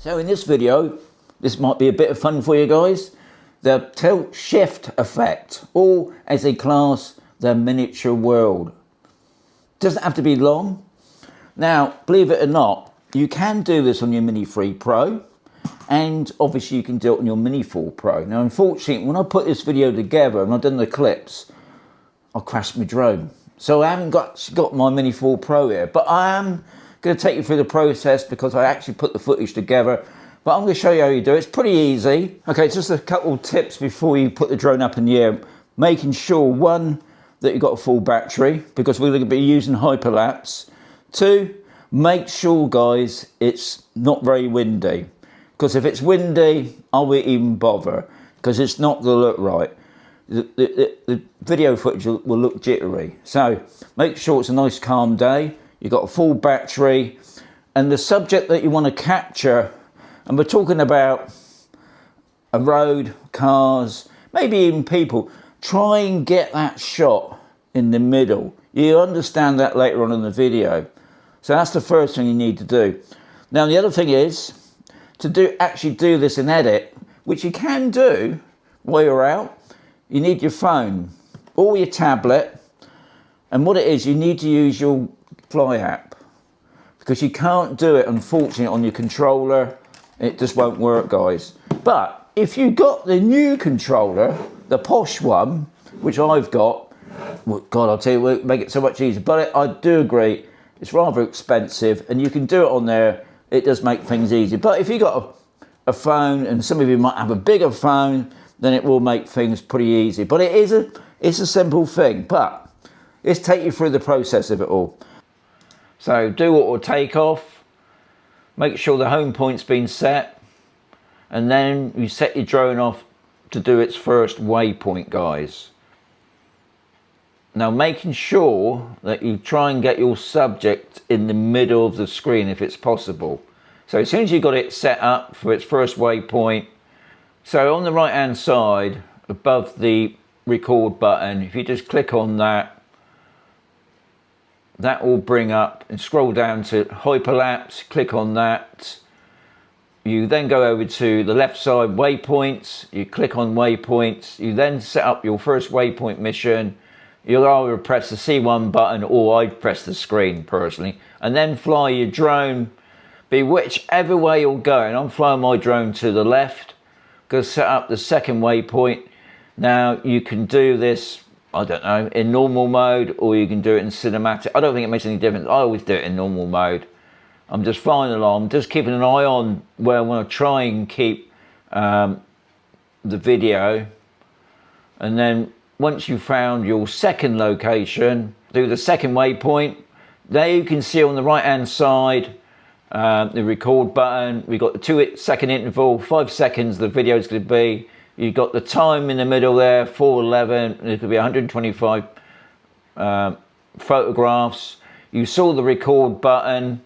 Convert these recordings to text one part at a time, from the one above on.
So in this video, this might be a bit of fun for you guys. The tilt shift effect, or as they class the miniature world. Doesn't have to be long. Now, believe it or not, you can do this on your Mini 3 Pro, and obviously you can do it on your Mini 4 Pro. Now, unfortunately, when I put this video together and I've done the clips, I crashed my drone. So I haven't got my Mini 4 Pro here, but I am going to take you through the process because I actually put the footage together. But I'm going to show you how you do it. It's pretty easy. Okay, just a couple of tips before you put the drone up in the air. Making sure, one, that you've got a full battery because we're going to be using hyperlapse. Two, make sure, guys, it's not very windy. Because if it's windy, I won't even bother because it's not going to look right. The video footage will look jittery. So make sure it's a nice calm day. You've got a full battery. And the subject that you want to capture, and we're talking about a road, cars, maybe even people, try and get that shot in the middle. You understand that later on in the video. So that's the first thing you need to do. Now the other thing is to actually do this in edit, which you can do while you're out. You need your phone or your tablet, and what it is, you need to use your Fly app because you can't do it, unfortunately, on your controller. It just won't work, guys. But if you got the new controller, the posh one, which I've got, well, God, I'll tell you, it'll make it so much easier. But I do agree, it's rather expensive, and you can do it on there. It does make things easy. But if you got a phone, and some of you might have a bigger phone, then it will make things pretty easy. But it's a simple thing. But let's take you through the process of it all. So do auto takeoff. Make sure the home point's been set. And then you set your drone off to do its first waypoint, guys. Now making sure that you try and get your subject in the middle of the screen if it's possible. So as soon as you've got it set up for its first waypoint, so on the right hand side above the record button, if you just click on that, that will bring up and scroll down to hyperlapse, click on that. You then go over to the left side waypoints, you click on waypoints, you then set up your first waypoint mission. You'll either press the C1 button or I'd press the screen personally, and then fly your drone, be whichever way you're going. I'm flying my drone to the left. Go set up the second waypoint. Now you can do this, I don't know, in normal mode, or you can do it in cinematic. I don't think it makes any difference. I always do it in normal mode. I'm just flying along, just keeping an eye on where I want to try and keep the video. And then once you've found your second location, do the second waypoint. There you can see on the right hand side the record button. We've got the 2-second interval, 5 seconds the video is going to be. You've got the time in the middle there, 4:11. It could be 125 photographs. You saw the record button.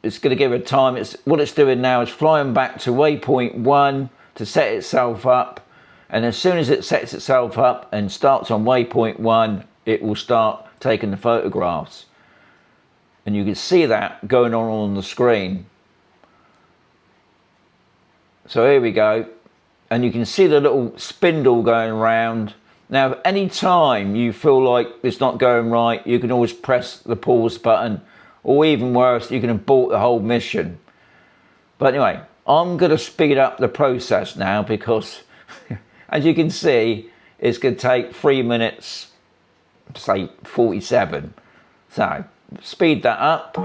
It's going to give a time. What it's doing now is flying back to waypoint 1 to set itself up. And as soon as it sets itself up and starts on waypoint 1, it will start taking the photographs. And you can see that going on the screen. So here we go. And you can see the little spindle going around. Now, if any time you feel like it's not going right, you can always press the pause button. Or even worse, you can abort the whole mission. But anyway, I'm going to speed up the process now because, as you can see, it's going to take 3 minutes, say 47. So, speed that up.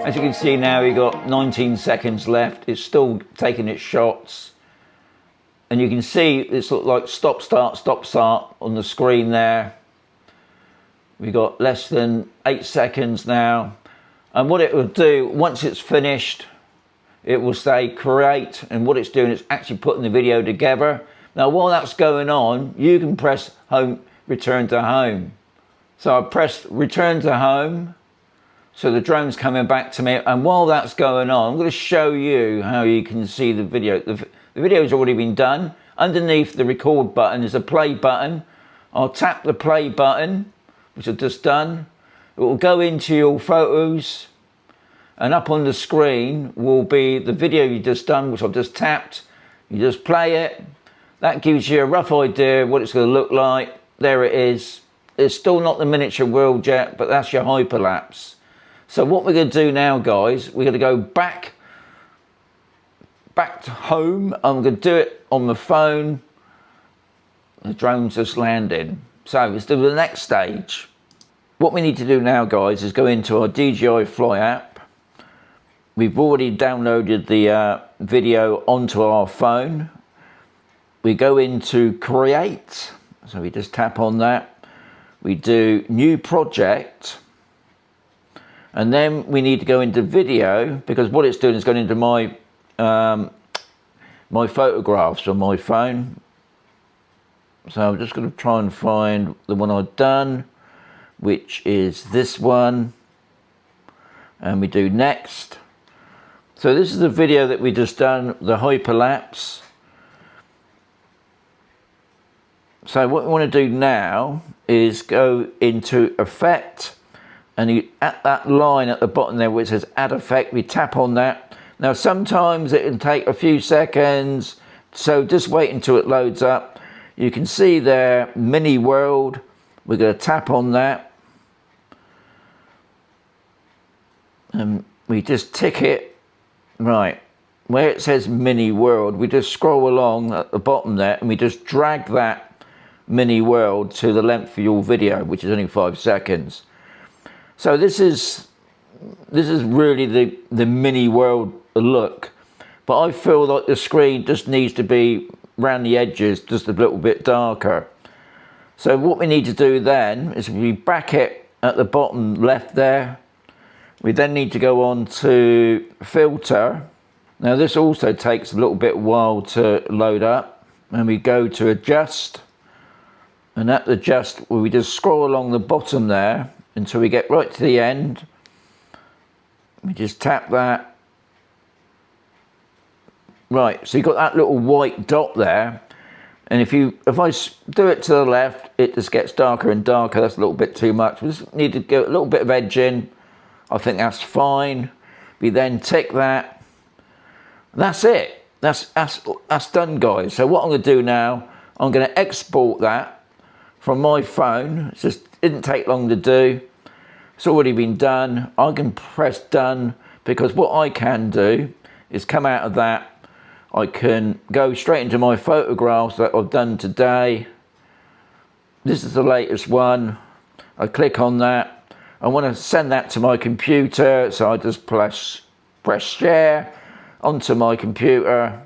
As you can see now, we've got 19 seconds left. It's still taking its shots. And you can see it's sort of like stop, start on the screen there. We've got less than 8 seconds now. And what it will do, once it's finished, it will say create, and what it's doing is actually putting the video together. Now while that's going on, you can press home, return to home. So I pressed return to home, so the drone's coming back to me, and while that's going on, I'm going to show you how you can see the video. The video's already been done. underneath the record button is a play button. I'll tap the play button, which I've just done. It will go into your photos, and up on the screen will be the video you just done, which I've just tapped. You just play it. That gives you a rough idea what it's going to look like. There it is. It's still not the miniature world yet, but that's your hyperlapse. So what we're going to do now, guys, we're going to go back to home. I'm going to do it on the phone. The drone's just landed. So let's do the next stage. What we need to do now, guys, is go into our DJI Fly app. We've already downloaded the video onto our phone. We go into create. So we just tap on that. We do new project. And then we need to go into video, because what it's doing is going into my my photographs on my phone. So I'm just going to try and find the one I've done, which is this one, and we do next. So this is the video that we just done, the hyperlapse. So what we want to do now is go into effect, and at that line at the bottom there where it says add effect, we tap on that. Now sometimes it can take a few seconds, so just wait until it loads up. You can see there, mini world. We're going to tap on that, and we just tick it. Right, where it says mini world, we just scroll along at the bottom there, and we just drag that mini world to the length of your video, which is only 5 seconds. So this is really the mini world look, but I feel like the screen just needs to be around the edges just a little bit darker. So what we need to do then is we back it at the bottom left there. We then need to go on to filter. Now this also takes a little bit while to load up, and we go to adjust, and at adjust we just scroll along the bottom there until we get right to the end. We just tap that. Right, so you've got that little white dot there, and if I do it to the left, it just gets darker and darker. That's a little bit too much. We just need to get a little bit of edge in. I think that's fine. We then tick that. That's it. That's done, guys. So what I'm going to do now, I'm going to export that from my phone. It just didn't take long to do. It's already been done. I can press done, because what I can do is come out of that. I can go straight into my photographs that I've done today. This is the latest one. I click on that. I want to send that to my computer, so I just press share onto my computer.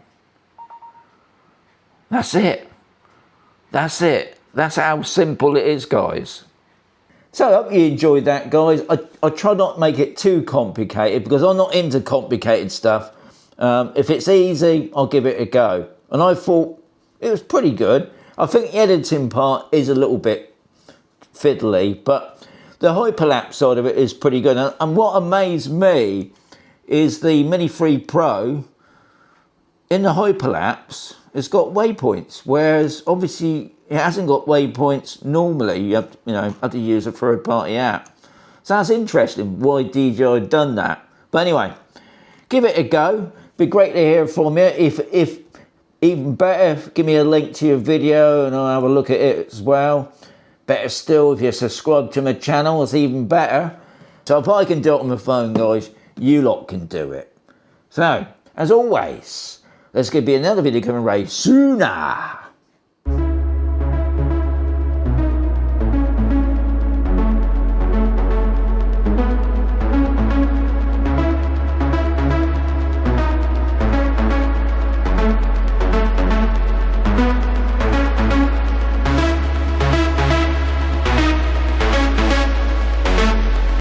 That's it. That's it. That's how simple it is, guys. So I hope you enjoyed that, guys. I try not to make it too complicated, because I'm not into complicated stuff. If it's easy, I'll give it a go. And I thought it was pretty good. I think the editing part is a little bit fiddly, but the hyperlapse side of it is pretty good. And what amazed me is the Mini 3 Pro, in the hyperlapse, it's got waypoints, whereas obviously it hasn't got waypoints normally. You have to use a third-party app. So that's interesting why DJI done that. But anyway, give it a go. Be great to hear from you. If even better, give me a link to your video and I'll have a look at it as well. Better still, if you subscribe to my channel, it's even better. So if I can do it on the phone, guys, you lot can do it. So, as always, there's going to be another video coming very sooner.